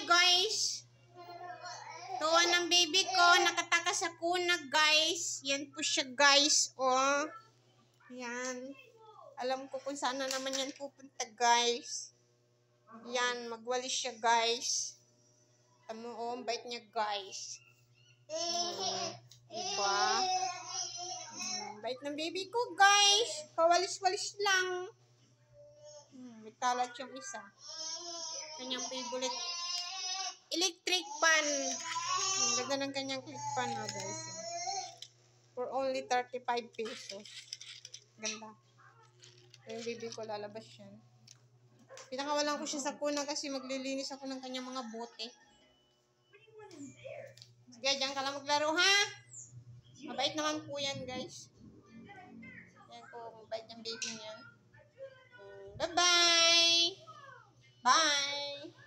guys. Tuwa ng baby ko. Nakataka sa kuna, guys. Yan po siya, guys. Oh. Yan. Alam ko kung saan na naman yan pupunta, guys. Yan. Magwalis siya, guys. Tamo, oh. Ang bait niya, guys. Diba? Bait ng baby ko, guys. Pawalis-walis lang. May kalat yung isa. Kanyang favorite electric pan. Ang ganda ng kanyang click pan, guys. For only 35 pesos. Ganda. Yung baby ko, lalabas yan. Pinakawalan ko siya sa kuna kasi maglilinis ako ng kanyang mga bote. Sige, dyan ka lang maglaro, ha? Mabait naman po yan, guys. Yan po, mabait yung baby niyan. Bye-bye! Bye!